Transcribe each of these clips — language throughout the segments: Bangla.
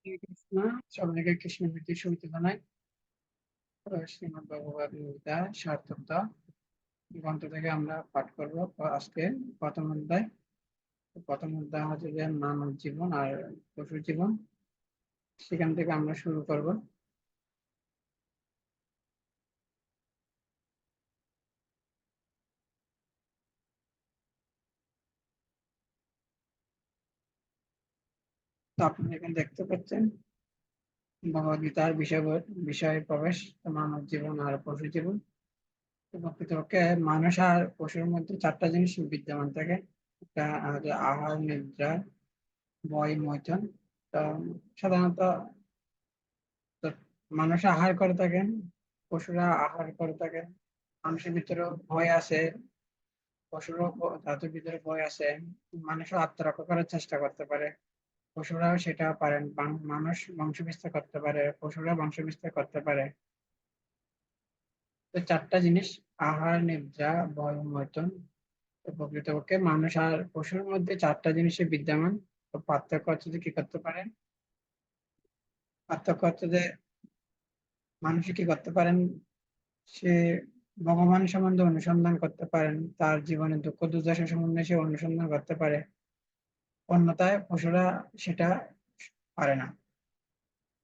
হরে কৃষ্ণ। সবাইকে কৃষ্ণ প্রীতি শুনতে জানাই। শ্রীমদ ভগবদ গীতা সার্থকতা গ্রন্থ থেকে আমরা পাঠ করব আজকে প্রথম অধ্যায়। প্রথম অধ্যায় হচ্ছে যে মানব জীবন আর পশু জীবন, সেখান থেকে আমরা শুরু করব। তো আপনারা এখানে দেখতে পাচ্ছেন ভগবদ গীতার বিষয় প্রবেশ, মানব জীবন আর পশু জীবন। তো প্রকৃতপক্ষে মানুষ আর পশুর মধ্যে চারটা জিনিস বিদ্যমান থাকে। একটা হচ্ছে আহার, নিদ্রা, বয়, মৈথুন। তো সাধারণত তো মানুষ আহার করে থাকেন, পশুরা আহার করে থাকেন। মানুষের ভিতরেও ভয় আছে, পশুরও তাদের ভিতরে ভয় আছে। মানুষও আত্মরক্ষা করার চেষ্টা করতে পারে, পশুরাও সেটা পারেন। মানুষ বংশ বিস্তার করতে পারে, পশুরা বংশ বিস্তার করতে পারে। তো চারটা জিনিস, আহার, নিদ্রা, ভয়, মৈথুন। তো প্রকৃতপক্ষে মানুষ আর পশুর মধ্যে চারটা জিনিসই বিদ্যমান। তো পার্থক্য হচ্ছে যে কি করতে পারেন, পার্থক্য হচ্ছে যে মানুষ কি করতে পারেন, সে ভগবান সম্বন্ধে অনুসন্ধান করতে পারেন, তার জীবনের দুঃখ দুর্দশা সম্বন্ধে সে অনুসন্ধান করতে পারে। অন্যথায় পশুরা সেটা পারে না।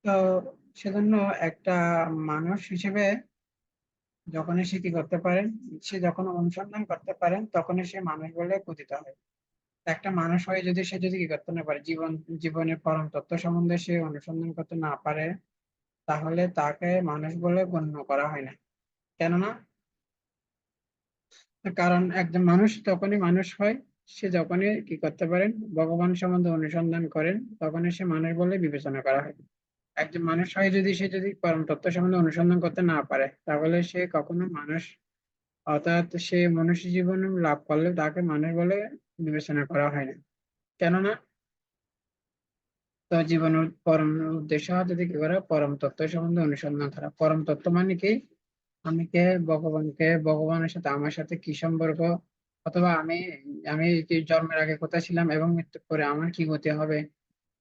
তো সেজন্য একটা মানুষ হিসেবে যখনই সে কি করতে পারেন, সে যখন অনুসন্ধান করতে পারেন তখনই সে মানুষ বলে পূজিত হয়। একটা মানুষ হয়ে যদি সে যদি কি করতে না পারে, জীবনের পরম তত্ত্ব সম্বন্ধে সে অনুসন্ধান করতে না পারে, তাহলে তাকে মানুষ বলে গণ্য করা হয় না। কেননা কারণ একজন মানুষ তখনই মানুষ হয়, সে যখনই কি করতে পারেন, ভগবান সম্বন্ধে অনুসন্ধান করেন, তখনই সে মানুষ বলে বিবেচনা করা হয়। একজন মানুষ হয় যদি সে যদি পরম তত্ত্ব সম্বন্ধে অনুসন্ধান করতে না পারে, তাহলে সে কখনো মানুষ, অর্থাৎ সে মনুষ্য জীবন লাভ করলে তাকে মানুষ বলে বিবেচনা করা হয় না। কেননা তো জীবনের পরম উদ্দেশ্য হচ্ছে যে কি করা, পরম তত্ত্ব সম্বন্ধে অনুসন্ধান করা। পরম তত্ত্ব মানে কি, আমি কে, ভগবানের সাথে আমার সাথে কি সম্পর্ক, অথবা আমি আমি কি জন্মের আগে কোথায় ছিলাম এবং মৃত্যুর পরে আমার কি গতি হবে,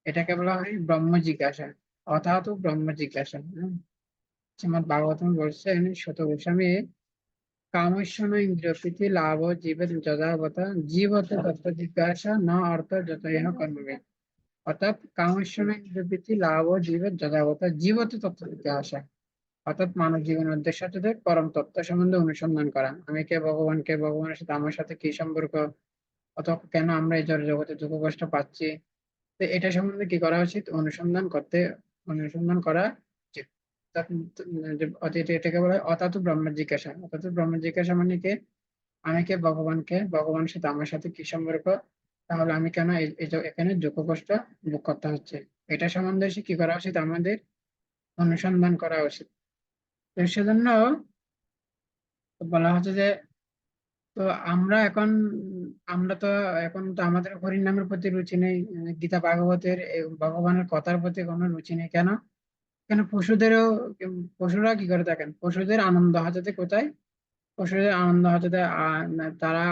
এটাকে বলা হয় ব্রহ্ম জিজ্ঞাসা, অর্থাৎ ব্রহ্ম জিজ্ঞাসা। শ্রীমদ ভাগবতম বলছেন শত গোস্বামী, কামেশ্বন ইন্দ্রিয় প্রীতি লাভ জীবের যথাবতা জীবত তত্ত্ব জিজ্ঞাসা ন অর্থ যত ইহ কর্মবে। অর্থাৎ কামেশ্বন ইন্দ্রিয় প্রীতি লাভ জীবের যথাবতা জীবত তত্ত্ব জিজ্ঞাসা। অর্থাৎ মানব জীবনের উদ্দেশ্য হচ্ছে যে পরম তত্ত্ব সম্বন্ধে অনুসন্ধান করা। আমি কে, ভগবানকে, ভগবানের সাথে আমার সাথে কি সম্পর্ক, অথবা কেন আমরা এই জগতে দুঃখ কষ্ট পাচ্ছি। তো এটা সম্বন্ধে কি করা উচিত, অনুসন্ধান করা উচিত। এটাকে বলা হয় অথাতু ব্রহ্ম জিজ্ঞাসা। অথাতু ব্রহ্ম জিজ্ঞাসা মানে কি, আমি কে, ভগবানের সাথে আমার সাথে কি সম্পর্ক, তাহলে আমি কেন এখানে দুঃখ কষ্ট ভোগ করতে হচ্ছে, এটা সম্বন্ধে কি করা উচিত, আমাদের অনুসন্ধান করা উচিত। তো সেজন্য বলা হচ্ছে যে, তো আমরা তো এখন তো আমাদের হরির নামের প্রতি রুচি নেই, গীতা ভাগবতের ভগবানের কথার প্রতি কোনো রুচি নেই। কেন, কেন পশুদেরও, পশুরা কি করে থাকেন, পশুদের আনন্দ হাজাতে কোথায়, পশুদের আনন্দ হাজাতে তারা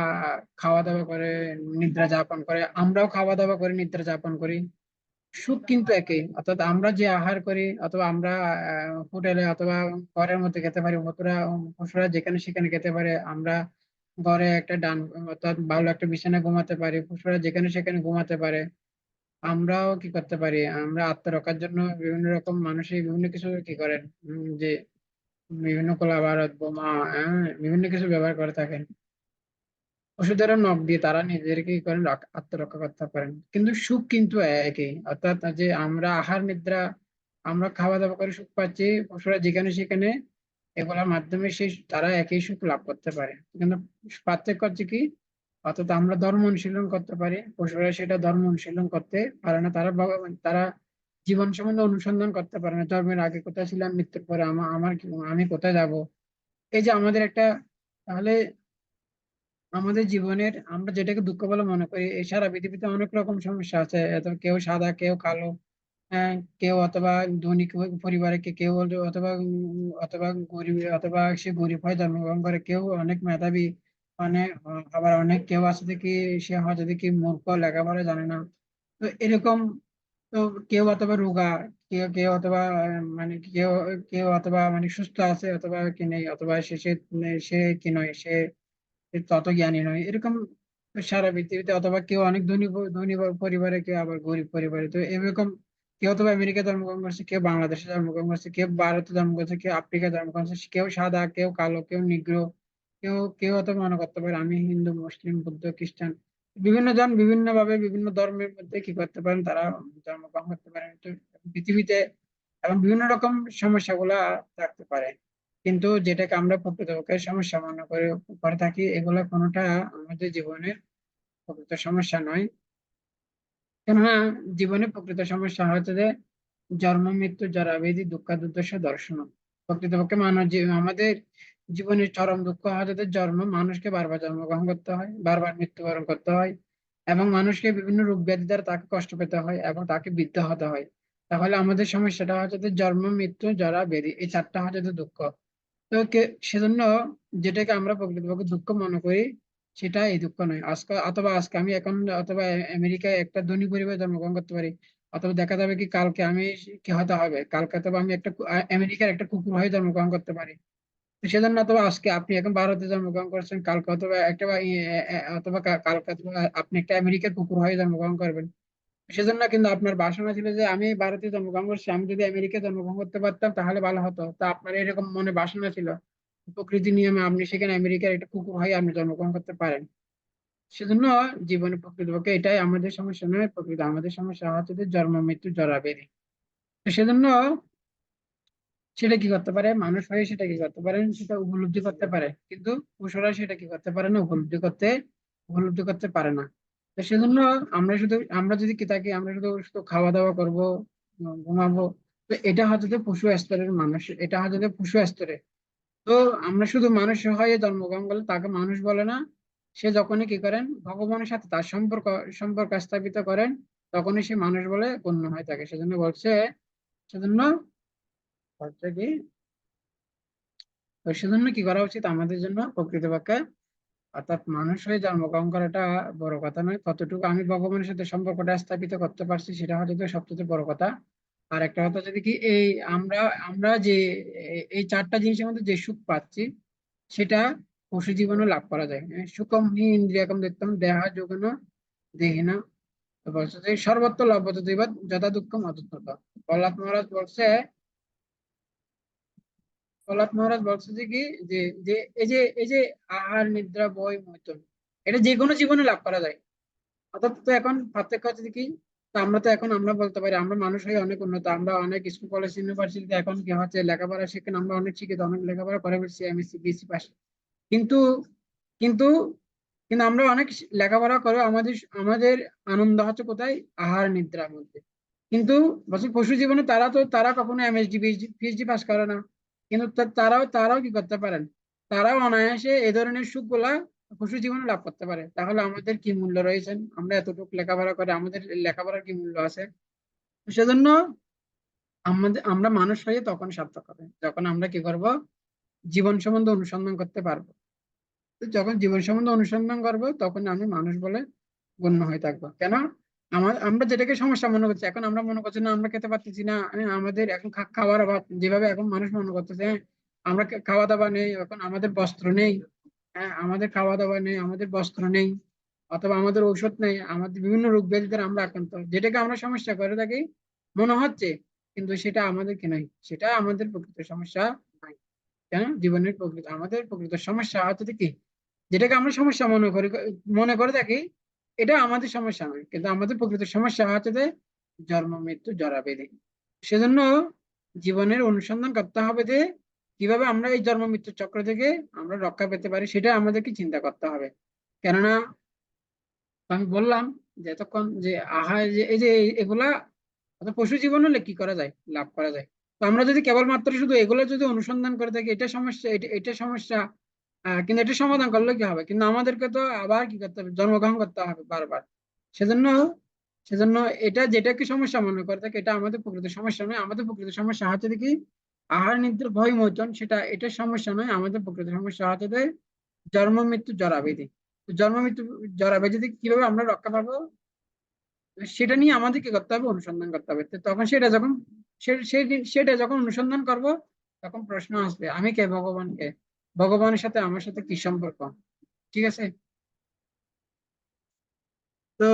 খাওয়া দাওয়া করে, নিদ্রা যাপন করে। আমরাও খাওয়া দাওয়া করি, নিদ্রা যাপন করি, সুখ কিন্তু একই। অর্থাৎ আমরা যে আহার করি, অথবা আমরা হোটেলে অথবা ঘরের মধ্যে খেতে পারি, পশুরা যেখানে সেখানে খেতে পারে। আমরা ঘরে একটা অর্থাৎ ভালো একটা বিছানায় ঘুমাতে পারি, পশুরা যেখানে সেখানে ঘুমাতে পারে। আমরাও কি করতে পারি, আমরা আত্মরক্ষার জন্য বিভিন্ন রকম মানুষই বিভিন্ন কিছু কি করেন, যে বিভিন্ন গোলা বারুদ, বোমা, বিভিন্ন কিছু ব্যবহার করে থাকেন। পশুদেরও নখ দিয়ে তারা নিজেদেরকে কি করেন, আত্মরক্ষা করতে পারেন। কিন্তু সুখ কিন্তু একই। অর্থাৎ যে আমরা আহার নিদ্রা, আমরা খাওয়া দাওয়া করে সুখ পাচ্ছি, পশুরা যেখানে সেখানে এগুলোর মাধ্যমে সেই তারা একই সুখ লাভ করতে পারে। কিন্তু পার্থক্য হচ্ছে কি, অর্থাৎ আমরা ধর্ম অনুশীলন করতে পারি, পশুরা সেটা ধর্ম অনুশীলন করতে পারে না। তারা জীবন সম্বন্ধে অনুসন্ধান করতে পারে না, জন্মের আগে কোথায় ছিলাম, মৃত্যুর পরে আমি কোথায় যাব। এই যে আমাদের একটা, তাহলে আমাদের জীবনের আমরা যেটাকে দুঃখ বলে মনে করি, এই সারা পৃথিবীতে অনেক রকম সমস্যা আছে। কেউ সাদা, কেউ কালো, কেউ অথবা ধনী পরিবারে, অথবা গরিব, অথবা সে গরিব হয়ে জন্মগ্রহণ করে, কেউ অনেক মেধাবী, আবার অনেক কেউ আছে দেখি সে হয়তো দেখি মূর্খ, লেখাপড়া জানে না। তো এরকম, তো তো কেউ অথবা রোগা, কেউ কেউ অথবা মানে কেউ কেউ অথবা মানে সুস্থ আছে অথবা কি নেই, অথবা সে সে সে কি নয়, সে তত জ্ঞানী নয়, এরকম সারা পৃথিবীতে। অথবা কেউ অনেক ধনী পরিবারে, কেউ আবার গরিব পরিবারে। তো এরকম কেউ অথবা আমেরিকা জন্মগ্রহণ করছে, কেউ বাংলাদেশে জন্মগ্রহণ করছে, কেউ ভারতে জন্ম করছে, কেউ আফ্রিকা জন্মগ্রহণ করছে, কেউ সাদা, কেউ কালো, কেউ নিগ্রো, কেউ কেউ অথবা মনে করতে পারে আমি হিন্দু, মুসলিম, বৌদ্ধ, খ্রিস্টান। বিভিন্ন জন বিভিন্ন ভাবে বিভিন্ন ধর্মের মধ্যে কি করতে পারেন, তারা জন্মগ্রহণ করতে পারেন। তো পৃথিবীতে এবং বিভিন্ন রকম সমস্যাগুলা থাকতে পারে, কিন্তু যেটাকে আমরা প্রকৃতপক্ষে সমস্যা মনে করে করে থাকি, এগুলো কোনোটা আমাদের জীবনের প্রকৃত সমস্যা নয়। কেননা জীবনে প্রকৃত সমস্যা হচ্ছে যে জন্ম, মৃত্যু, জরা, ব্যাধি, দুঃখ, দুর্দশা, দর্শন। প্রকৃতপক্ষে আমাদের জীবনের চরম দুঃখ হচ্ছে যে জন্ম, মানুষকে বারবার জন্মগ্রহণ করতে হয়, বারবার মৃত্যুবরণ করতে হয়, এবং মানুষকে বিভিন্ন রোগ ব্যাধি দ্বারা তাকে কষ্ট পেতে হয় এবং তাকে বৃদ্ধ হতে হয়। তাহলে আমাদের সমস্যাটা হচ্ছে যে জন্ম, মৃত্যু, জরা, ব্যাধি, এই চারটা হচ্ছে যে দুঃখ। তো সেজন্য যেটাকে আমরা প্রকৃতপক্ষে দুঃখ মনে করি, সেটা এই দুঃখ নয়। আজকে অথবা আজকে আমি এখন অথবা আমেরিকায় একটা ধনী পরিবারে জন্মগ্রহণ করতে পারি, অথবা দেখা যাবে কি কালকে আমি কি হতে হবে, কালকে অথবা আমি একটা আমেরিকার একটা কুকুর হয়ে জন্মগ্রহণ করতে পারি। তো সেজন্য অথবা আজকে আপনি এখন ভারতে জন্মগ্রহণ করছেন, কালকে অথবা একটা অথবা কালকে অথবা আপনি একটা আমেরিকার কুকুর হয়ে জন্মগ্রহণ করবেন। সেজন্য কিন্তু আপনার বাসনা ছিল যে আমি ভারতে জন্মগ্রহণ করছি, আমি যদি আমেরিকায় জন্মগ্রহণ করতে পারতাম তাহলে ভালো হতো। তা আপনার এরকম মনে বাসনা ছিল, প্রকৃতি নিয়মে আপনি সেখানে আমেরিকার একটা কুকুর হয়ে আপনি জন্মগ্রহণ করতে পারেন। সেজন্য জীবনে প্রকৃতপক্ষে এটাই আমাদের সমস্যা নয়, প্রকৃত আমাদের সমস্যা হচ্ছে যে জন্ম, মৃত্যু, জরা, ব্যাধি। তো সেজন্য সেটা কি করতে পারে, মানুষ হয়ে সেটা কি করতে পারেন, সেটা উপলব্ধি করতে পারে, কিন্তু পশুরা সেটা কি করতে পারে না, উপলব্ধি করতে পারে না। তো সেজন্য আমরা যদি কি থাকি, আমরা শুধু শুধু খাওয়া দাওয়া করবো, ঘুমাবো। তো এটা হচ্ছে যে পশু স্তরের মানুষ, এটা হচ্ছে যে পশু স্তরে। তো আমরা শুধু মানুষ হয়ে জন্মগ্রহণ করলে তাকে মানুষ বলে না। সে যখনই কি করেন, ভগবানের সাথে তার সম্পর্ক স্থাপিত করেন, তখনই সে মানুষ বলে গণ্য হয়ে থাকে। সেজন্য হচ্ছে কি, তো সেজন্য কি করা উচিত আমাদের জন্য প্রকৃতপক্ষে, অর্থাৎ মানুষ হয়ে জন্মগ্রহণ করাটা বড় কথা নয়, কতটুকু আমি ভগবানের সাথে সম্পর্কটা স্থাপিত করতে পারছি সেটা হচ্ছে তো সবচেয়ে বড় কথা। আর একটা কথা যদি কি, এই আমরা আমরা যে এই চারটা জিনিসের মধ্যে যে সুখ পাচ্ছি, সেটা পশু জীবনে লাভ করা যায়। সুখম হি ইন্দ্রিয়কম দেখতাম দেহা যোগন দেহিনা। তো বলছে যে সর্বত্র লভ্যতে দৈবাৎ যথা দুঃখম অতত্রতা। প্রহ্লাদ মহারাজ বলছে, যে কি, যে যে এই যে আহার, নিদ্রা, ভয়, মৈথুন, এটা যে কোনো জীবনে লাভ করা যায়। অর্থাৎ তো এখন পার্থক্য হচ্ছে কি, তো আমরা বলতে পারি আমরা মানুষ হয়ে অনেক উন্নত, আমরা অনেক স্কুল, কলেজ, ইউনিভার্সিটিতে এখন কি হচ্ছে লেখাপড়া শিখেন, আমরা অনেক শিক্ষিত, অনেক লেখাপড়া করে ফেলছি, এমএসসি, বিএসসি পাস। কিন্তু কিন্তু কিন্তু আমরা অনেক লেখাপড়া করে আমাদের আমাদের আনন্দ হচ্ছে কোথায়, আহার নিদ্রার মধ্যে। কিন্তু বলছি পশু জীবনে তারা কখনো এমএসডি, পিএইচডি পাস করে না, কিন্তু তারাও কি করতে পারেন, তারাও অনায়াসে এই ধরনের সুখ গুলা পশু জীবনে লাভ করতে পারে। তাহলে আমাদের কি মূল্য রয়েছে, আমরা এতটুকু লেখাপড়া করে আমাদের লেখাপড়ার কি মূল্য আছে? তো সেজন্য আমরা মানুষ হয়ে তখন সার্থক হবে যখন আমরা কি করব, জীবন সম্বন্ধে অনুসন্ধান করতে পারবো। তো যখন জীবন সম্বন্ধে অনুসন্ধান করবো, তখন আমি মানুষ বলে গণ্য হয়ে থাকবো। কেন, আমরা যেটাকে সমস্যা মনে করছি, এখন আমরা মনে করছি না আমরা খেতে পারতেছি না, আমাদের এখন খাওয়ার অভাব, যেভাবে এখন মানুষ মনে করতেছে, আমরা খাওয়া দাওয়া নেই, এখন আমাদের বস্ত্র নেই। হ্যাঁ, আমাদের খাওয়া দাওয়া নেই, আমাদের বস্ত্র নেই, অথবা আমাদের ঔষধ নেই, আমাদের বিভিন্ন রোগ ব্যাধিতে আমরা আক্রান্ত, যেটাকে আমরা সমস্যা করে থাকি মনে হচ্ছে, কিন্তু সেটা আমাদের কি নয়, সেটা আমাদের প্রকৃত সমস্যা নয়। কেন, জীবনের আমাদের প্রকৃত সমস্যা হচ্ছে কি, যেটাকে আমরা সমস্যা মনে করে থাকি, এটা আমাদের সমস্যা নয়, কিন্তু আমাদের প্রকৃত সমস্যা হচ্ছে যে জন্ম, মৃত্যু, জরা, ব্যাধি। সেজন্য জীবনের অনুসন্ধান করতে হবে যে কিভাবে আমরা এই জন্ম মৃত্যুর চক্র থেকে আমরা রক্ষা পেতে পারি, সেটা আমাদেরকে চিন্তা করতে হবে। কেননা আমি বললাম যে এতক্ষণ যে আহার, যে এই যে এগুলা, অর্থাৎ পশু জীবন হলে কি করা যায়, লাভ করা যায়। তো আমরা যদি কেবলমাত্র শুধু এগুলো যদি অনুসন্ধান করে থাকি, এটা সমস্যা, এটা সমস্যা, কিন্তু এটা সমাধান করলে কি হবে, কিন্তু আমাদেরকে তো আবার কি করতে হবে, জন্মগ্রহণ করতে হবে বারবার। সেজন্য সেজন্য এটা যেটাকে সমস্যা মনে করে থাকে, এটা আমাদের প্রকৃত সমস্যা নয়। আমাদের প্রকৃত সমস্যা হচ্ছে কি, আহার, নিদ্রা, ভয়, মোচন, এটা সমস্যা নয়। আমাদের প্রকৃত সমস্যা হচ্ছে যে জন্ম, মৃত্যু, জরা, ব্যাধি। তো জন্ম, মৃত্যু, জরা, ব্যাধি থেকে কিভাবে আমরা রক্ষা পাবো, সেটা নিয়ে আমাদের কি করতে হবে, অনুসন্ধান করতে হবে। তো তখন সেটা যখন সেটা যখন অনুসন্ধান করব, তখন প্রশ্ন আসবে আমি কে, ভগবান কে, ভগবানের সাথে আমার সাথে কি সম্পর্ক। ঠিক আছে। তো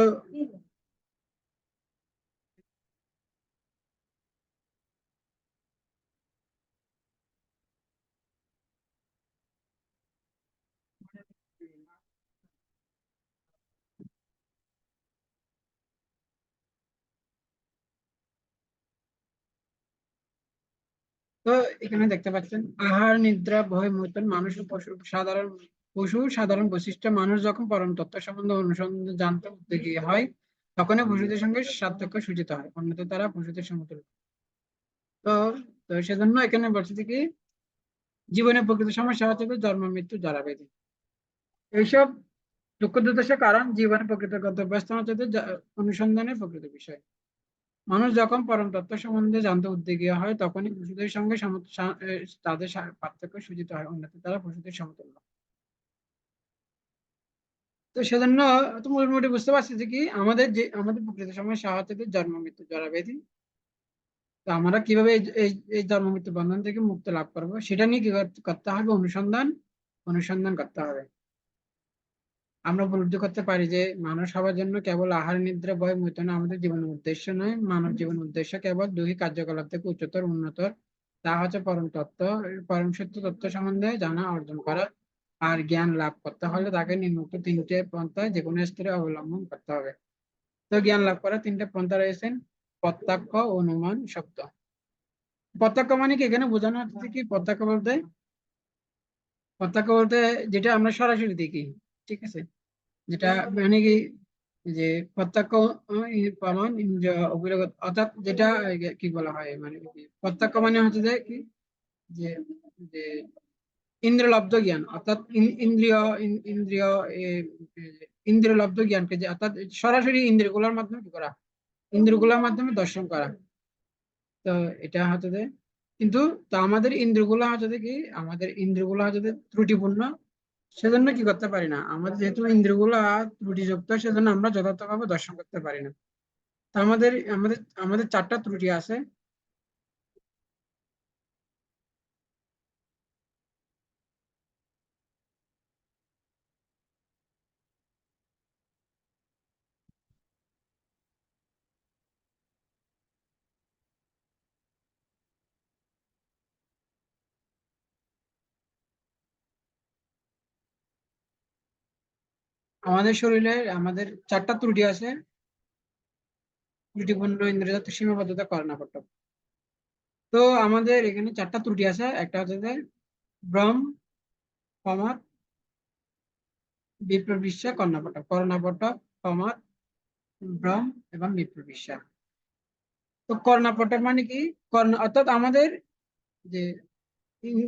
তো এখানে দেখতে পাচ্ছেন আহার নিদ্রা ভয় মৈথুন মানুষ ও পশু সাধারণ বৈশিষ্ট্য। মানুষ যখন পরম তত্ত্ব সম্বন্ধে অনুসন্ধান জানতে উদ্যোগী হয়, তখনই পশুদের সঙ্গে সার্থক্য সূচিত হয়, অন্যথা তারা পশুদের সমতুল্য। তো তো সেজন্য এখানে বলছে যে কি, জীবনের প্রকৃত সমস্যা হচ্ছে যে জন্ম মৃত্যু জরা ব্যাধি। এইসব দুঃখ দুর্দশার কারণ জীবনের প্রকৃত গন্তব্যস্থান হচ্ছে যে অনুসন্ধানের প্রকৃত বিষয়। মানুষ যখন পরম তত্ত্ব সম্বন্ধে জানতে উদ্যোগী হয়, তখনই পশুদের সঙ্গে তাদের পার্থক্য সূচিত হয়, অন্যথা তারা পশুদের সমতুল্য। তো সেজন্য তো মোটামুটি বুঝতে পারছি যে কি, আমাদের প্রকৃত সমস্যা হচ্ছে যে জন্ম মৃত্যু জরা ব্যাধি। তো আমরা কিভাবে এই জন্ম মৃত্যু বন্ধন থেকে মুক্তি লাভ করবো, সেটা নিয়ে কি করতে হবে, অনুসন্ধান করতে হবে। আমরা উপলব্ধি করতে পারি যে মানুষ হওয়ার জন্য কেবল আহার নিদ্রা ভয় মৈথুন আমাদের জীবনের উদ্দেশ্য নয়। মানব জীবনের উদ্দেশ্য কেবল দুই কার্যকলাপ থেকে উচ্চতর উন্নতর, তা হচ্ছে পরম তত্ত্ব, পরম সত্য তত্ত্ব সম্বন্ধে জানা অর্জন করা। আর জ্ঞান লাভ করতে হলে তাকে নিম্নোক্ত তিনটে পন্থা যে কোনো স্তরে অবলম্বন করতে হবে। তো জ্ঞান লাভ করার তিনটে পন্থা রয়েছেন: প্রত্যক্ষ, অনুমান, শব্দ। প্রত্যক্ষ মানে কি, এখানে বোঝানো হচ্ছে কি, প্রত্যক্ষ বলতে যেটা আমরা সরাসরি দেখি। ঠিক আছে। যেটা মানে কি, যে প্রত্যক্ষ প্রমাণ অভিযোগ, অর্থাৎ যেটা কি বলা হয়, মানে কি, প্রত্যক্ষ মানে হচ্ছে যে কি, যে যে ইন্দ্রিয়লব্ধ জ্ঞান, অর্থাৎ ইন্দ্রিয় এ, এ, ইন্দ্রিয়লব্ধ জ্ঞানকে, যে অর্থাৎ সরাসরি ইন্দ্রিয়গুলোর মাধ্যমে কি করা, ইন্দ্রিয়গুলোর মাধ্যমে দর্শন করা। তো এটা হচ্ছে যে, কিন্তু তো আমাদের ইন্দ্রিয়গুলো হচ্ছে যে ত্রুটিপূর্ণ। সেজন্য কি করতে পারি না, আমাদের যেহেতু ইন্দ্রিয়গুলো ত্রুটিযুক্ত, সেজন্য আমরা যথার্থভাবে দর্শন করতে পারি না। তো আমাদের আমাদের আমাদের চারটা ত্রুটি আছে। আমাদের শরীরে আমাদের চারটা ত্রুটি আছে: ত্রুটিপূর্ণ ইন্দ্রিয়জাত সীমাবদ্ধতা, কর্ণাপট্য। তো আমাদের এখানে চারটা ত্রুটি আছে। একটা হচ্ছে যে ভ্রম, প্রমাদ, বিপ্রবিশ্যা, কর্ণাপট্য। কর্ণাপট্য, প্রমাদ, ভ্রম এবং বিপ্রবিশ্যা। তো কর্ণাপট্য মানে কি, অর্থাৎ আমাদের যে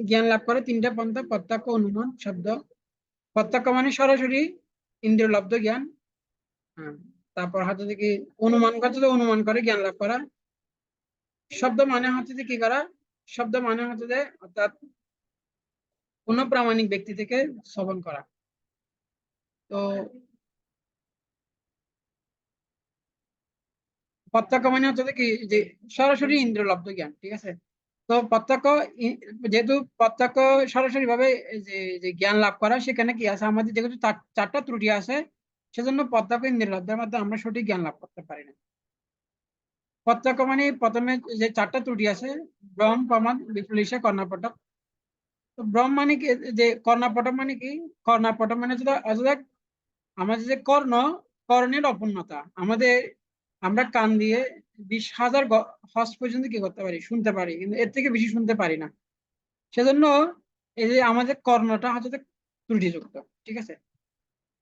জ্ঞান লাভ করে তিনটা পন্থা: প্রত্যক্ষ, অনুমান, শব্দ। প্রত্যক্ষ মানে সরাসরি ইন্দ্রিয় লব্ধ জ্ঞান। হ্যাঁ। তারপর হচ্ছে যে কি, অনুমান করছে, যে অনুমান করে জ্ঞান লাভ করা। শব্দ মানে হচ্ছে যে কি করা, শব্দ মানে হচ্ছে যে অর্থাৎ কোন প্রামাণিক ব্যক্তি থেকে শ্রবণ করা। তো প্রত্যক্ষ মানে হচ্ছে যে কি, যে সরাসরি ইন্দ্রিয় লব্ধ জ্ঞান। ঠিক আছে। তো যেহেতু প্রত্যক্ষ সরাসরি ভাবে যে যে জ্ঞান লাভ করা, সেখানে কি আছে, আমাদের যেহেতু চারটা ত্রুটি আছে, সেজন্য প্রত্যক্ষ ইন্দ্রিয় লব্ধের মাধ্যমে আমরা সঠিক জ্ঞান লাভ করতে পারি না। প্রত্যক্ষ মানে প্রথমে যে চারটা ত্রুটি আছে: ভ্রম, প্রমাদ, বিপ্লবিশ্যা, কর্ণাপট্য। তো ভ্রম মানে কি, যে কর্ণাপটম মানে কি, কর্ণাপটম মানে হচ্ছে অর্থাৎ আমাদের যে কর্ণের অপূর্ণতা। আমরা কান দিয়ে 20,000 হজ পর্যন্ত কি করতে পারি, শুনতে পারি, কিন্তু এর থেকে বেশি শুনতে পারি না। সেজন্য এই যে আমাদের কর্ণটা হচ্ছে যে ত্রুটিযুক্ত। ঠিক আছে।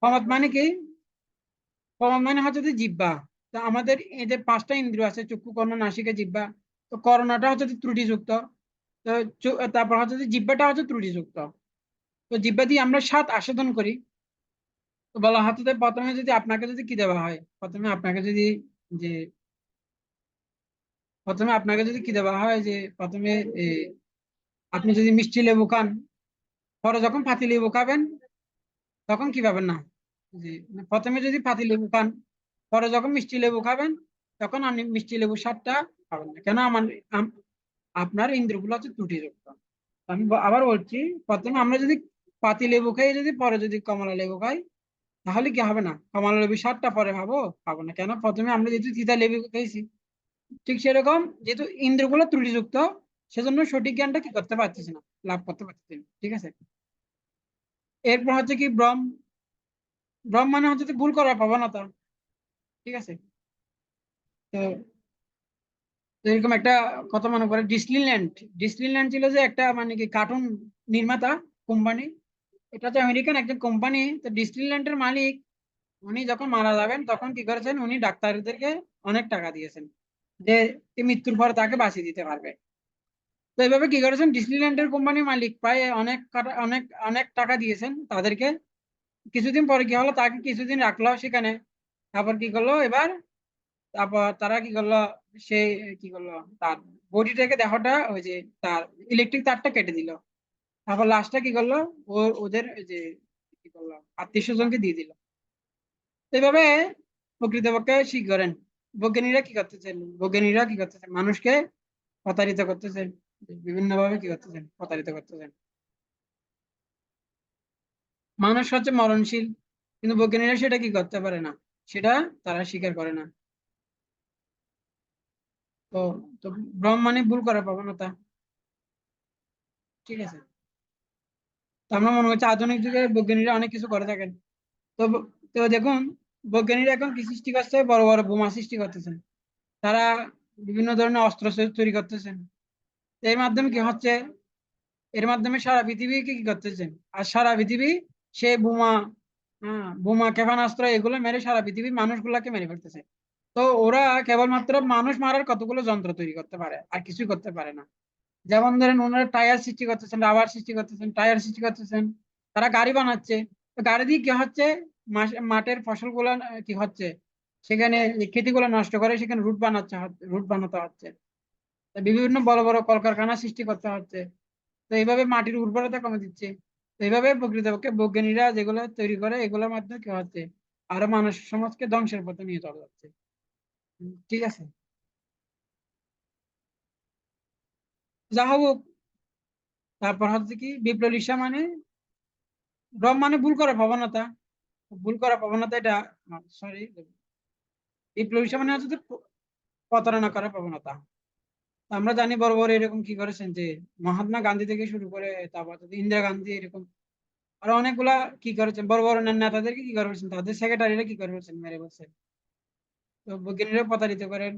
প্রমাদ মানে কি, প্রমাদ মানে হচ্ছে যে জিহ্বা। তো আমাদের এই যে পাঁচটা ইন্দ্রিয় আছে: চক্ষু, কর্ণ, নাসিকা, জিহ্বা। তো কর্ণটা হচ্ছে যে ত্রুটিযুক্ত। তো তারপর হচ্ছে যে জিহ্বাটা হচ্ছে ত্রুটিযুক্ত। তো জিহ্বা দিয়ে আমরা স্বাদ আস্বাদন করি। তো বলা হচ্ছে যে যদি কি দেওয়া হয়, যে প্রথমে আপনাকে যদি কি দেওয়া হয়, যে প্রথমে এ, আপনি যদি মিষ্টি লেবু খান, পরে যখন পাতি লেবু খাবেন, তখন কি পাবেন না। যে প্রথমে যদি পাতি লেবু খান, পরে যখন মিষ্টি লেবু খাবেন তখন আপনি মিষ্টি লেবু স্বাদটা পাবেন না। কেন? আপনার ইন্দ্রিয়গুলো হচ্ছে ত্রুটিযুক্ত। আমি আবার বলছি, প্রথমে আমরা যদি পাতি লেবু খাই, যদি পরে যদি কমলা লেবু খাই, তাহলে কি হবে না? কমলা লেবু স্বাদটা পরে পাবো না। কেন? প্রথমে আমরা যেহেতু তিতা লেবু খেয়েছি। ঠিক সেরকম যেহেতু ইন্দ্রিয়গুলো ত্রুটিযুক্ত, সেজন্য সঠিক জ্ঞানটা কি করতে পারতেছি না, লাভ করতে পারতেছি না। ঠিক আছে। এরপর হচ্ছে কি ভ্রম। ভ্রম মানে হচ্ছে যে ভুল করার প্রবণতা। ঠিক আছে। তো তো এরকম একটা কথা মনে করে, ডিসনিল্যান্ড। ডিসনিল্যান্ড ছিল যে একটা মানে কি কার্টুন নির্মাতা কোম্পানি। এটা হচ্ছে আমেরিকান একজন কোম্পানি। তো ডিসনিল্যান্ডের মালিক উনি যখন মারা যাবেন তখন কি করেছেন, উনি ডাক্তারদেরকে অনেক টাকা দিয়েছেন যে মৃত্যুর পর তাকে বাঁচিয়ে দিতে পারবে। তো এইভাবে কি করেছেন, ডিসনিল্যান্ডের কোম্পানির মালিক প্রায় অনেক অনেক টাকা দিয়েছেন তাদেরকে। কিছুদিন পরে কি হলো, তাকে কিছুদিন রাখলো সেখানে। তারপর কি করলো এবার, তারপর তারা কি করলো, সে কি করলো, তার বডিটাকে দেহটা ওই যে তার ইলেকট্রিক তারটা কেটে দিল। তারপর লাশটা কি করলো, ওদের ওই যে কি করলো, আত্মীয় স্বজনকে দিয়ে দিল। তো এইভাবে প্রকৃতপক্ষে কি করেন, বৈজ্ঞানিকরা কি করতেছেন, মানুষকে প্রতারিত করতেছেন, বিভিন্ন ভাবে কি করতেছেন, প্রতারিত করতেছেন। মানুষ হচ্ছে মরণশীল, কিন্তু বৈজ্ঞানিকরা সেটা কি করতে পারে না, সেটা তারা স্বীকার করে না। তো তো ভ্রম মানে ভুল করার প্রবণতা। ঠিক আছে। তো আমরা মনে হচ্ছে আধুনিক যুগে বৈজ্ঞানিকরা অনেক কিছু করে থাকেন। তো তো দেখুন, বৈজ্ঞানিকরা এখন কি সৃষ্টি করছে, বড় বড় বোমা সৃষ্টি করতেছেন। তারা বিভিন্ন ধরনের অস্ত্র তৈরি করতেছেন। তো এর মাধ্যমে কি হচ্ছে, এর মাধ্যমে সারা পৃথিবীকে কি করতেছেন, আর সারা পৃথিবী সে বোমা, হ্যাঁ বোমা ক্ষেপণাস্ত্র এগুলো মেরে সারা পৃথিবীর মানুষগুলাকে মেরে ফেলতেছে। তো ওরা কেবলমাত্র মানুষ মারার কতগুলো যন্ত্র তৈরি করতে পারে, আর কিছুই করতে পারে না। যেমন ধরেন ওনারা টায়ার সৃষ্টি করতেছেন, রাবার সৃষ্টি করতেছেন, টায়ার সৃষ্টি করতেছেন। তারা গাড়ি বানাচ্ছে। তো গাড়ি দিয়ে কি হচ্ছে, মাঠের ফসলগুলো কি হচ্ছে, সেখানে এই ক্ষেতিগুলো নষ্ট করে সেখানে রুট বানাতে হচ্ছে। তো বিভিন্ন বড় বড় কলকারখানা সৃষ্টি করতে হচ্ছে। তো এইভাবে মাটির উর্বরতা কমে দিচ্ছে। তো এইভাবে প্রকৃতপক্ষে বৈজ্ঞানিকরা যেগুলো তৈরি করে এগুলোর মাধ্যমে কি হচ্ছে, আরো মানুষ সমাজকে ধ্বংসের পথে নিয়ে চলে যাচ্ছে। ঠিক আছে। যা হোক, তারপর হচ্ছে কি বিপ্লব মানে, ভ্রম মানে ভুল করার প্রবণতা। ভুল করার প্রবণতা এটা, সরি, বিপ্লব মানে হচ্ছে যে প্রতারণা করার প্রবণতা। তো আমরা জানি বড় বড় এরকম কি করেছেন যে মহাত্মা গান্ধী থেকে শুরু করে, তারপর হচ্ছে ইন্দিরা গান্ধী, এরকম আরো অনেকগুলা কি করেছেন, বড় বড় নেতাদেরকে কি করেছেন, তাদের সেক্রেটারিরা কি করেছেন, মেরে বলছেন। তো বৈজ্ঞানিকরা প্রতারিত করেন।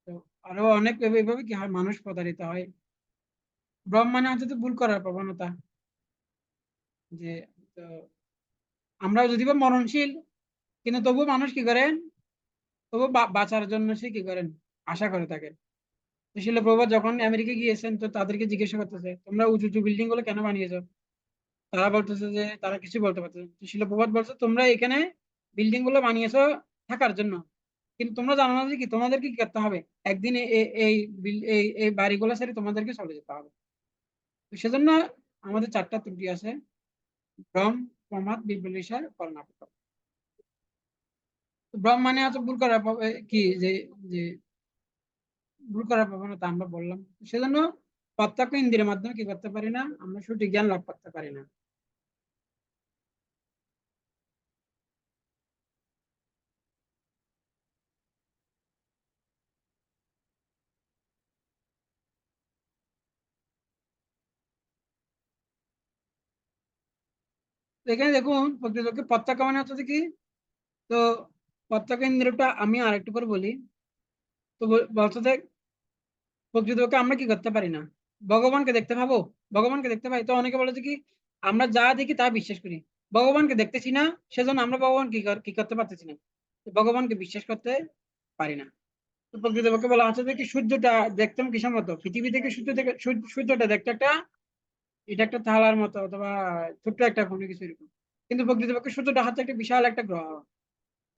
তো আরো অনেক এইভাবে কি হয়, মানুষ প্রতারিত হয়। ভ্রম মানে হচ্ছে তো ভুল করার প্রবণতা। যে তো আমরা যদি বা মরণশীল, কিন্তু তবুও মানুষ কি করেন, তবু বাঁচার জন্য সে কি করেন, আশা করে থাকেন। তো শিল প্রভুপাদ যখন আমেরিকা গিয়েছেন, তো তাদেরকে জিজ্ঞাসা করতেছে তোমরা উঁচু উঁচু বিল্ডিং গুলো কেন বানিয়েছো। তারা বলতেছে যে তারা কিছু বলতে পারছে না। তো শিল প্রভুপাদ বলছে তোমরা এখানে বিল্ডিং গুলো বানিয়েছো থাকার জন্য, কিন্তু তোমরা জানো না যে কি তোমাদেরকে কি করতে হবে, একদিন এই এই এই বাড়িগুলো ছেড়ে তোমাদেরকে চলে যেতে হবে। তো সেজন্য আমাদের চারটা ত্রুটি আছে: ভ্রম, প্রমাদ, বিপ্লবিসার, কর্ণাটক। ভ্রম মানে হচ্ছে ভুল করার কি যে যে ভুল করার প্রবণতা আমরা বললাম। সেজন্য প্রত্যক্ষ ইন্দ্রিয়ের মাধ্যমে কি করতে পারি না, আমরা সঠিক জ্ঞান লাভ করতে পারি না। তো এখানে দেখুন, প্রকৃতপক্ষে প্রত্যক্ষ মানে হচ্ছে যে কি, তো প্রত্যক্ষ ইন্দ্রিয়টা আমি আরেকটু করে বলি। তো বলছে যে প্রকৃতপক্ষে আমরা কি করতে পারি না, ভগবানকে দেখতে পাবো, ভগবানকে দেখতে পাই। তো অনেকে বলে যে কি আমরা যা দেখি তা বিশ্বাস করি, ভগবানকে দেখতেছি না, সেজন্য আমরা ভগবান কি করতে পারতেছি না, তো ভগবানকে বিশ্বাস করতে পারি না। তো প্রকৃতপক্ষে বলা হচ্ছে যে কি সূর্যটা দেখতাম কিসের মতো, পৃথিবী থেকে সূর্য থেকে সূর্যটা দেখতে একটা, এটা একটা থালার মতো অথবা ছোট্ট একটা কোনো কিছু এরকম। কিন্তু প্রকৃতপক্ষে সূর্যটা হচ্ছে একটা বিশাল একটা গ্রহ।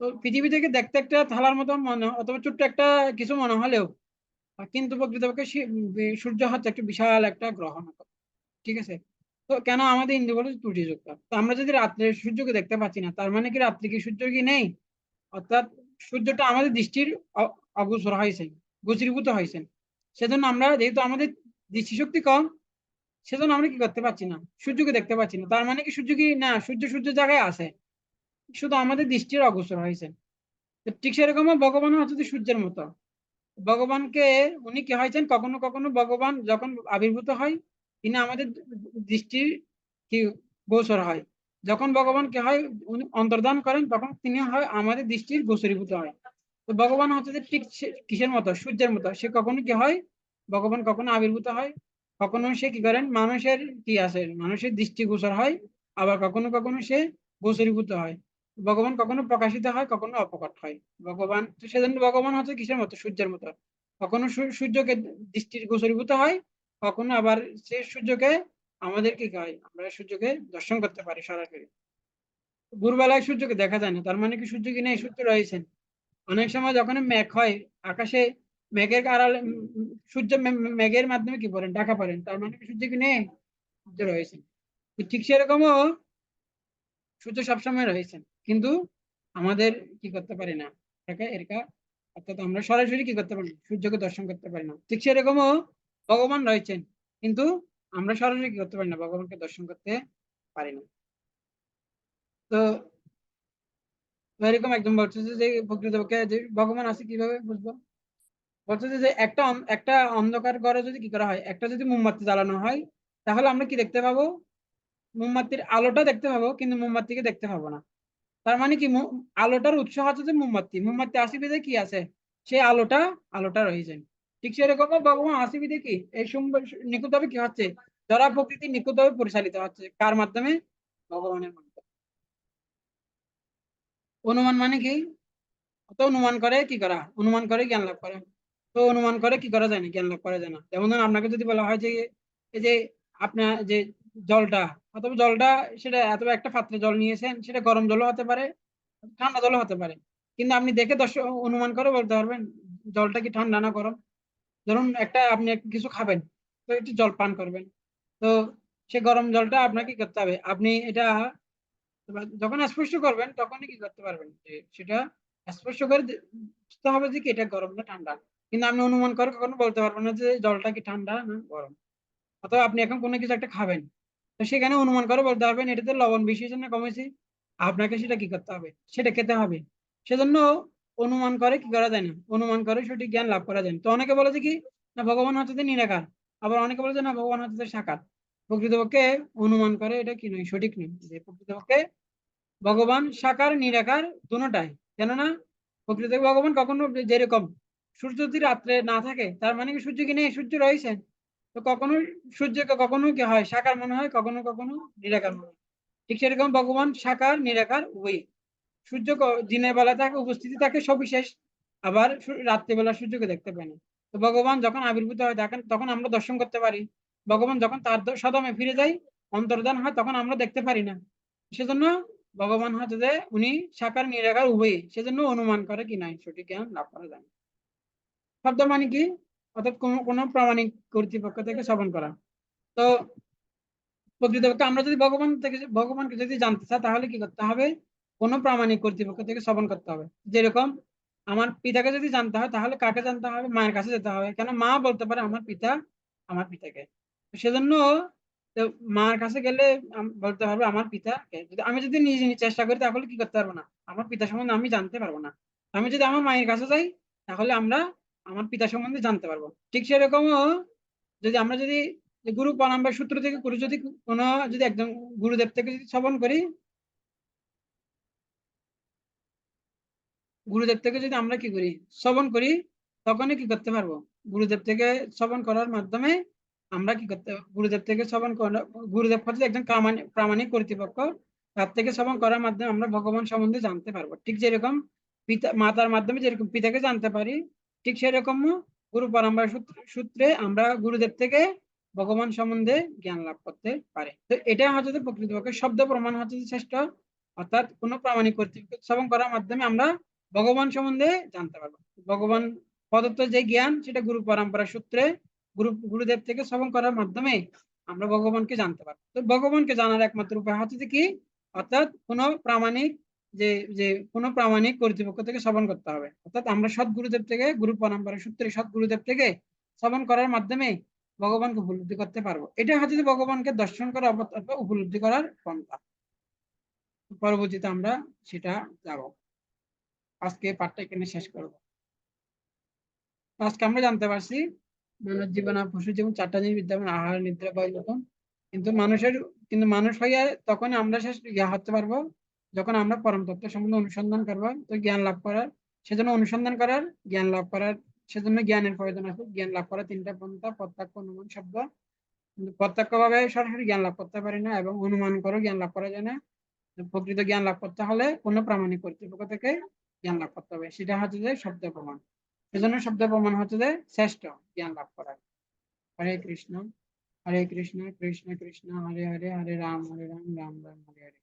তো পৃথিবী থেকে দেখতে একটা থালার মতো মনে অথবা ছোট্ট একটা কিছু মনে হলেও, কিন্তু প্রকৃতপক্ষে সূর্য হচ্ছে একটা বিশাল একটা গ্রহ নক্ষত্র। ঠিক আছে। তো কেন আমাদের ইন্দ্রিয়গুলো ত্রুটিযুক্ত। তো আমরা যদি রাত্রে সূর্যকে দেখতে পাচ্ছি না, তার মানে কি রাত্রে কি সূর্য কি নেই, অর্থাৎ সূর্যটা আমাদের দৃষ্টির অগোচর হয়েছে, গোচরীভূত হয়েছে। সেজন্য আমরা, যেহেতু আমাদের দৃষ্টিশক্তি কম, সেজন্য আমরা কি করতে পারছি না, সূর্যকে দেখতে পাচ্ছি না। তার মানে কি সূর্য কি না, সূর্য সূর্য জায়গায় আছে, শুধু আমাদের দৃষ্টির অগোচর হয়েছে। তো ঠিক সেরকম ভগবান হচ্ছে যে সূর্যের মতো। ভগবানকে, উনি কি হয়েছেন, কখনো কখনো ভগবান যখন আবির্ভূত হয়, তিনি আমাদের দৃষ্টির কি গোচর হয়। যখন ভগবান কি হয়, উনি অন্তর্ধান করেন, তখন তিনি হয় আমাদের দৃষ্টির গোচরীভূত হয়। তো ভগবান হচ্ছে যে ঠিক কিসের মতো, সূর্যের মতো। সে কখনো কি হয়, ভগবান কখনো আবির্ভূত হয়, কখনো সে কি করেন, মানুষের কি আছে, মানুষের দৃষ্টিগোচর হয়, আবার কখনো কখনো সে গোচরীভূত হয়। ভগবান কখনো প্রকাশিত হয়, কখনো অপ্রকট হয়। ভগবান তো সেজন্য ভগবান হচ্ছে কিসের মতো, সূর্যের মতো। কখনো সূর্যকে দৃষ্টির গোচরীভূত হয়, কখনো আবার সে সূর্যকে আমাদের কি হয়, আমরা সূর্যকে দর্শন করতে পারি সরাসরি। ভোরবেলায় সূর্যকে দেখা যায় না, তার মানে কি সূর্য কি নেই, সূর্য রয়েছেন। অনেক সময় যখন মেঘ হয় আকাশে, মেঘের আড়ালে সূর্য মেঘের মাধ্যমে কি করেন, ঢাকা পড়েন, তার মানে কি সূর্য কি নেই, সূর্য রয়েছেন। ঠিক সেরকমও সূর্য সবসময় রয়েছেন, কিন্তু আমাদের কি করতে পারি না, এরকা, অর্থাৎ আমরা সরাসরি কি করতে পারি না, সূর্যকে দর্শন করতে পারি না। ঠিক সেরকমও ভগবান রয়েছেন, কিন্তু আমরা সরাসরি কি করতে পারি না, ভগবানকে দর্শন করতে পারি না। তো এরকম একদম বলতেছে যে প্রকৃতপক্ষে যে ভগবান আছে কিভাবে বুঝবো, বলতেছে যে একটা অন্ধকার ঘরে যদি কি করা হয়, একটা যদি মোমবাতি জ্বালানো হয়, তাহলে আমরা কি দেখতে পাবো, মোমবাতির আলোটা দেখতে পাবো, কিন্তু মোমবাতিকে দেখতে পাবো না। তার মানে কি, আলোটার উৎস হচ্ছে যে মোমবাতি, মোমবাতি আসিবিদে কি আছে, সেই আলোটা, আলোটা রয়েছে। ঠিক সেরকম ভগবান আসিবিদে কি, এই নিখুঁতভাবে কি হচ্ছে, ধরা প্রকৃতি নিখুঁতভাবে পরিচালিত হচ্ছে, কার মাধ্যমে, ভগবানের মাধ্যমে। অনুমান মানে কি, তো অনুমান করে কি করা, অনুমান করে জ্ঞান লাভ করে। তো অনুমান করে কি করা যায় না, জ্ঞান লাভ করা যায় না। যেমন ধরুন আপনাকে যদি বলা হয় যে এই যে আপনার যে জলটা, অথবা জলটা, সেটা অথবা একটা পাত্রে জল নিয়েছেন, সেটা গরম জলও হতে পারে, ঠান্ডা জলও হতে পারে, কিন্তু আপনি দেখে অনুমান করে বলতে পারবেন জলটা কি ঠান্ডা না গরম। ধরুন আপনি কিছু খাবেন, তো একটু জল পান করবেন, তো সে গরম জলটা আপনাকে কি করতে হবে, আপনি এটা এবার যখন স্পর্শ করবেন তখনই কি করতে পারবেন, যে সেটা স্পর্শ করে বুঝতে হবে যে কি এটা গরম না ঠান্ডা। কিন্তু আপনি অনুমান করে কখনো বলতে পারবেন না যে জলটা কি ঠান্ডা না গরম। অথবা আপনি এখন কোনো কিছু একটা খাবেন, তো সেখানে অনুমান করে বলতে পারবেন এটাতে লবণ বেশি হয়েছে না কমেছে, আপনাকে সেটা কি করতে হবে, সেটা খেতে হবে। সেজন্য অনুমান করে কি করা যায় না, অনুমান করে সঠিক জ্ঞান লাভ করা যায় না। তো অনেকে বলে যে কি, না ভগবান হচ্ছে যে নিরাকার, আবার অনেকে বলে যে না ভগবান হচ্ছে যে সাকার। প্রকৃতপক্ষে অনুমান করে এটা কি নয়, সঠিক নয়। যে প্রকৃতপক্ষে ভগবান সাকার নিরাকার দুটাই। কেননা প্রকৃত ভগবান কখনো, যেরকম সূর্য যদি রাত্রে না থাকে, তার মানে কি সূর্য কি নেই, সূর্য রয়েছে। তো কখনো সূর্যকে কখনো কি হয় সাকার মনে হয়, কখনো কখনো নিরাকার মনে হয়। ঠিক সেরকম ভগবান সাকার নিরাকার উভয়। সূর্য দিনের বেলা থাকে, উপস্থিতি থাকে সবিশেষ, আবার রাত্রিবেলা সূর্যকে দেখতে পাই না। তো ভগবান যখন আবির্ভূত হয় দেখেন, তখন আমরা দর্শন করতে পারি। ভগবান যখন তার সদমে ফিরে যায়, অন্তর্ধান হয়, তখন আমরা দেখতে পারি না। সেজন্য ভগবান হচ্ছে যে উনি সাকার নিরাকার উভয়ই, সেজন্য অনুমান করে কি নাই, সঠিক জ্ঞান লাভ করা যায় না। শব্দ মানে কি, অর্থাৎ কোনো প্রামাণিক কর্তৃপক্ষ থেকে শ্রবণ করা। তো প্রকৃতপক্ষে আমরা যদি ভগবানকে যদি জানতে চাই, তাহলে কি করতে হবে, কোনো প্রামাণিক কর্তৃপক্ষ থেকে শ্রবণ করতে হবে। যেরকম আমার পিতাকে যদি জানতে হয়, তাহলে কাকে জানতে হবে, মায়ের কাছে যেতে হবে, কেন মা বলতে পারে আমার পিতা, আমার পিতাকে। তো সেজন্য তো মার কাছে গেলে বলতে হবে আমার পিতা কে। যদি আমি যদি নিজে নিজে চেষ্টা করি, তাহলে কি করতে পারবো না, আমার পিতা সম্বন্ধে আমি জানতে পারবো না। আমি যদি আমার মায়ের কাছে যাই, তাহলে আমরা আমার পিতা সম্বন্ধে জানতে পারবো। ঠিক সেরকমও যদি আমরা যদি গুরু পরম্পরা সূত্র থেকে গুরু যদি কোনো, যদি একজন গুরুদেব থেকে যদি শ্রবণ করি, গুরুদেব থেকে যদি আমরা কি করি, শ্রবণ করি, তখনই কি করতে পারবো, গুরুদেব থেকে শ্রবণ করার মাধ্যমে আমরা কি করতে, গুরুদেব থেকে শ্রবণ করা, গুরুদেব হচ্ছে একজন প্রামাণিক কর্তৃপক্ষ, তার থেকে শ্রবণ করার মাধ্যমে আমরা ভগবান সম্বন্ধে জানতে পারবো। ঠিক যেরকম পিতা মাতার মাধ্যমে যেরকম পিতাকে জানতে পারি, ঠিক সেরকম গুরু পরম্পরা সূত্রে আমরা গুরুদেব থেকে ভগবান সম্বন্ধে জ্ঞান লাভ করতে পারি। তো এটা হচ্ছে যে প্রকৃতপক্ষে শব্দ প্রমাণ হচ্ছে যে শ্রেষ্ঠ, অর্থাৎ কোনো প্রামাণিক কর্তৃপক্ষ শ্রবণ করার মাধ্যমে আমরা ভগবান সম্বন্ধে জানতে পারবো। ভগবান প্রদত্ত যে জ্ঞান, সেটা গুরু পরম্পরা সূত্রে গুরুদেব থেকে শ্রবণ করার মাধ্যমে আমরা ভগবানকে জানতে পারবো। তো ভগবানকে জানার একমাত্র উপায় হচ্ছে যে কি, অর্থাৎ কোনো প্রামাণিক যে যে কোনো প্রামাণিক কর্তৃপক্ষ থেকে শ্রবণ করতে হবে, অর্থাৎ আমরা সৎ গুরুদেব থেকে, গুরু পরম্পরা সূত্রে সৎ গুরুদেব থেকে শ্রবণ করার মাধ্যমে ভগবানকে উপলব্ধি করতে পারবো। এটা হচ্ছে যে ভগবানকে দর্শন করা অথবা উপলব্ধি করার পন্থা। পরবর্তীতে আমরা সেটা যাব। আজকে পাঠটা এখানে শেষ করবো। আজকে আমরা জানতে পারছি মানব জীবন আর পশু জীবন চারটা জিনিস বিদ্যমান: আহার, নিদ্রা, ভয়, লোকন। কিন্তু মানুষ হইয়া তখন আমরা শেষ ইয়া হতে পারবো যখন আমরা পরম তত্ত্ব সম্বন্ধে অনুসন্ধান করবো, তো জ্ঞান লাভ করার, সেজন্য অনুসন্ধান করার, জ্ঞান লাভ করার, সেজন্য জ্ঞানের প্রয়োজন আছে। জ্ঞান লাভ করার তিনটা পন্থা: প্রত্যক্ষ, অনুমান, শব্দ। কিন্তু প্রত্যক্ষ ভাবে সরাসরি জ্ঞান লাভ করতে পারি না, এবং অনুমান করে জ্ঞান লাভ করা যায় না। প্রকৃত জ্ঞান লাভ করতে হলে কোনো প্রামাণিক কর্তৃপক্ষ থেকে জ্ঞান লাভ করতে হবে, সেটা হচ্ছে যে শব্দ প্রমাণ। সেজন্য শব্দ প্রমাণ হচ্ছে যে শ্রেষ্ঠ জ্ঞান লাভ করার। হরে কৃষ্ণ, হরে কৃষ্ণ, কৃষ্ণ কৃষ্ণ হরে হরে, হরে রাম রাম, রাম রাম হরে হরে।